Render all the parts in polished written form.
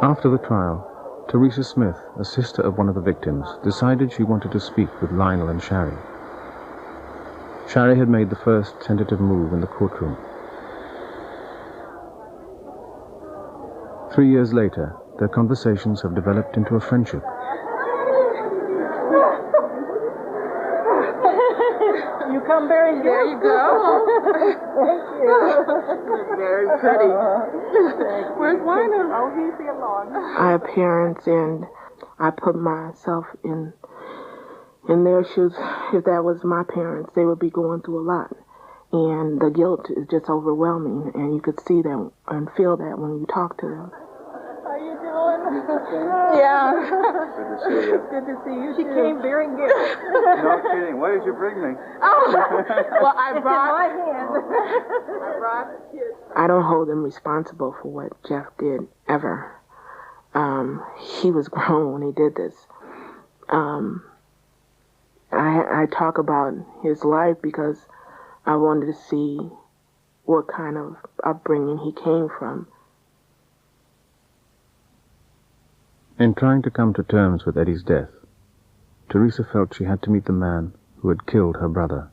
After the trial, Theresa Smith, a sister of one of the victims, decided she wanted to speak with Lionel and Shari. Shari had made the first tentative move in the courtroom. 3 years later, their conversations have developed into a friendship. You come very good. There you go. Thank you. Very pretty. Where's Lionel? Oh, he's here long. I have parents, and I put myself in their shoes. If that was my parents, they would be going through a lot. And the guilt is just overwhelming, and you could see that and feel that when you talk to them. How you doing? Yeah. Good to see you. Good to see you. She came very good. No kidding. What did you bring me? Oh, well, I It's brought in my hand. the kids. I don't hold them responsible for what Jeff did, ever. He was grown when he did this. I talk about his life because I wanted to see what kind of upbringing he came from. In trying to come to terms with Eddie's death, Theresa felt she had to meet the man who had killed her brother.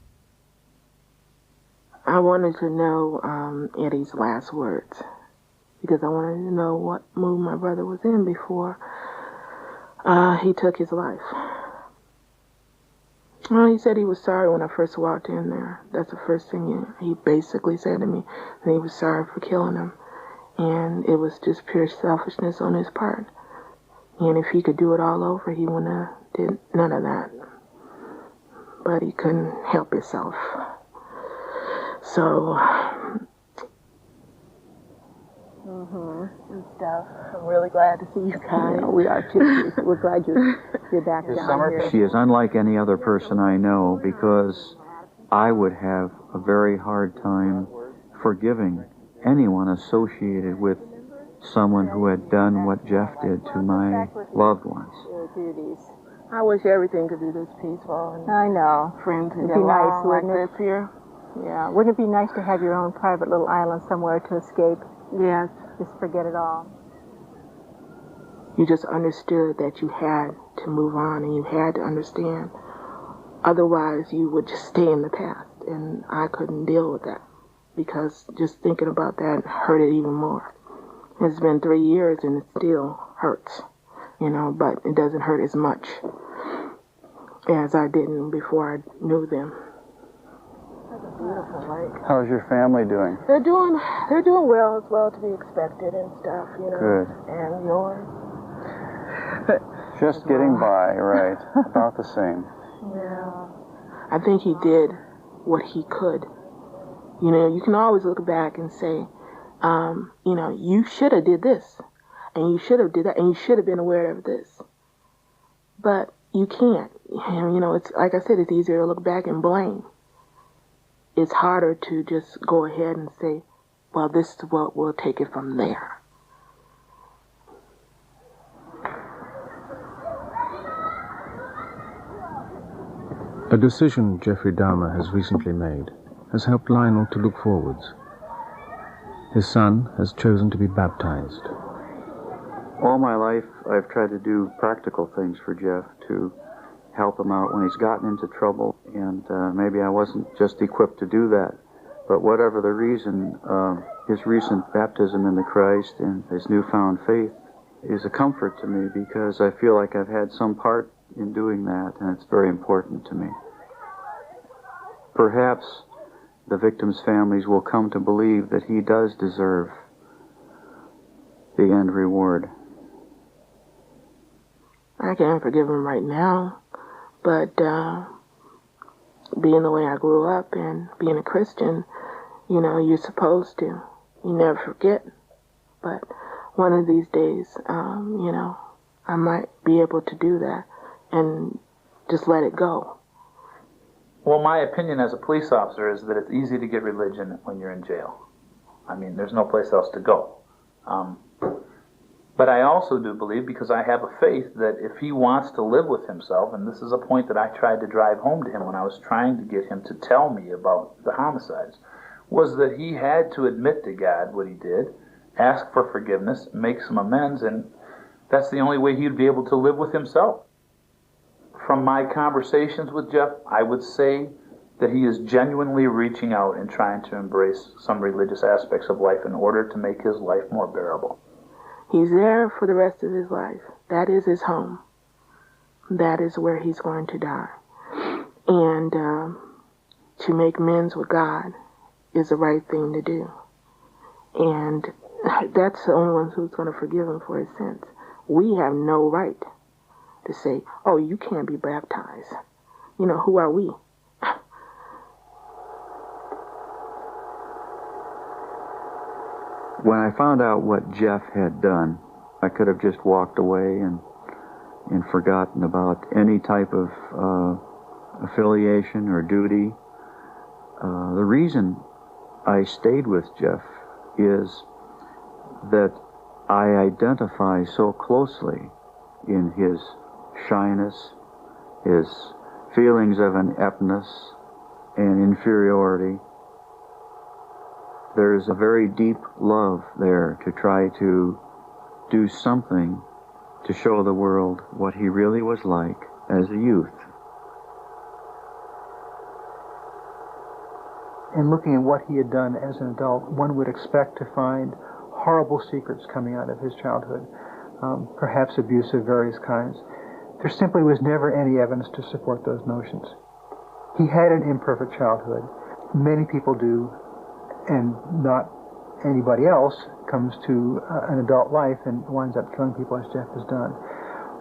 I wanted to know Eddie's last words because I wanted to know what mood my brother was in before he took his life. Well, he said he was sorry when I first walked in there. That's the first thing he basically said to me. And he was sorry for killing him. And it was just pure selfishness on his part. And if he could do it all over, he wouldn't have did none of that. But he couldn't help himself. So... And stuff. I'm really glad to see you guys. we are too. We're glad you're back This down summer, here. she is unlike any other person I know because I would have a very hard time forgiving anyone associated with someone who had done what Jeff did to my loved ones. I wish everything could be this peaceful and I know. friends and It'd be nice, like wouldn't it? this here. Yeah. Wouldn't it be nice to have your own private little island somewhere to escape? Yes. Just forget it all. You just understood that you had to move on and you had to understand. Otherwise, you would just stay in the past. And I couldn't deal with that because just thinking about that hurt it even more. It's been 3 years and it still hurts, but it doesn't hurt as much as I didn't before I knew them. That's a beautiful lake. How's your family doing? They're doing well, as well to be expected and stuff, Good. And yours? Just getting by, right. About the same. Yeah. I think he did what he could. You can always look back and say, you should have did this, and you should have did that, and you should have been aware of this. But you can't. It's like I said, it's easier to look back and blame. It's harder to just go ahead and say, well, this is what we'll take it from there. A decision Jeffrey Dahmer has recently made has helped Lionel to look forwards. His son has chosen to be baptized. All my life, I've tried to do practical things for Jeff to help him out when he's gotten into trouble, and maybe I wasn't just equipped to do that. But whatever the reason, his recent baptism in the Christ and his newfound faith is a comfort to me because I feel like I've had some part in doing that, and it's very important to me. Perhaps the victims' families will come to believe that he does deserve the end reward. I can't forgive him right now, but being the way I grew up and being a Christian, you're supposed to. You never forget. But one of these days, I might be able to do that and just let it go. Well, my opinion as a police officer is that it's easy to get religion when you're in jail. I mean, there's no place else to go. But I also do believe, because I have a faith, that if he wants to live with himself, and this is a point that I tried to drive home to him when I was trying to get him to tell me about the homicides, was that he had to admit to God what he did, ask for forgiveness, make some amends, and That's the only way he'd be able to live with himself. From my conversations with Jeff, I would say that he is genuinely reaching out and trying to embrace some religious aspects of life in order to make his life more bearable. He's there for the rest of his life. That is his home. That is where he's going to die. And to make amends with God is the right thing to do. And that's the only one who's going to forgive him for his sins. We have no right to say, oh, you can't be baptized. You know, who are we? When I found out what Jeff had done, I could have just walked away and forgotten about any type of affiliation or duty. The reason I stayed with Jeff is that I identify so closely in his shyness, his feelings of ineptness and inferiority. There's a very deep love there to try to do something to show the world what he really was like as a youth. In looking at what he had done as an adult, one would expect to find horrible secrets coming out of his childhood, perhaps abuse of various kinds. There simply was never any evidence to support those notions. He had an imperfect childhood. Many people do, and not anybody else comes to an adult life and winds up killing people as Jeff has done.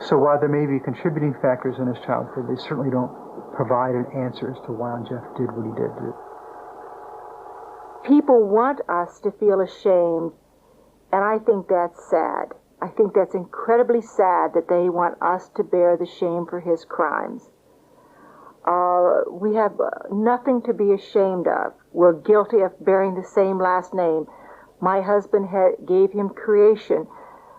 So while there may be contributing factors in his childhood, they certainly don't provide an answer as to why Jeff did what he did do. People want us to feel ashamed, and I think that's sad. I think that's incredibly sad that they want us to bear the shame for his crimes. We have nothing to be ashamed of. We're guilty of bearing the same last name. My husband gave him creation,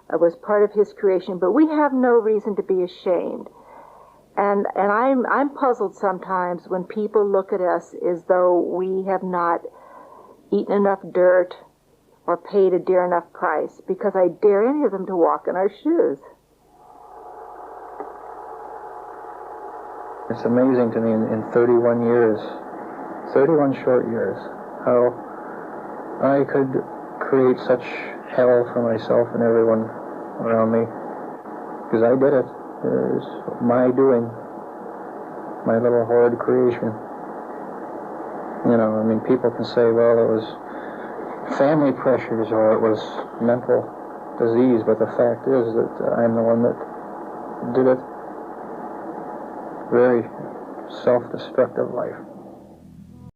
was part of his creation, but we have no reason to be ashamed. And I'm puzzled sometimes when people look at us as though we have not eaten enough dirt or paid a dear enough price, because I dare any of them to walk in our shoes. It's amazing to me in 31 years, 31 short years, how I could create such hell for myself and everyone around me. Because I did it. It was my doing, my little horrid creation. You know, I mean, people can say, well, it was family pressures or it was mental disease, but the fact is that I'm the one that did it. Very self-destructive life.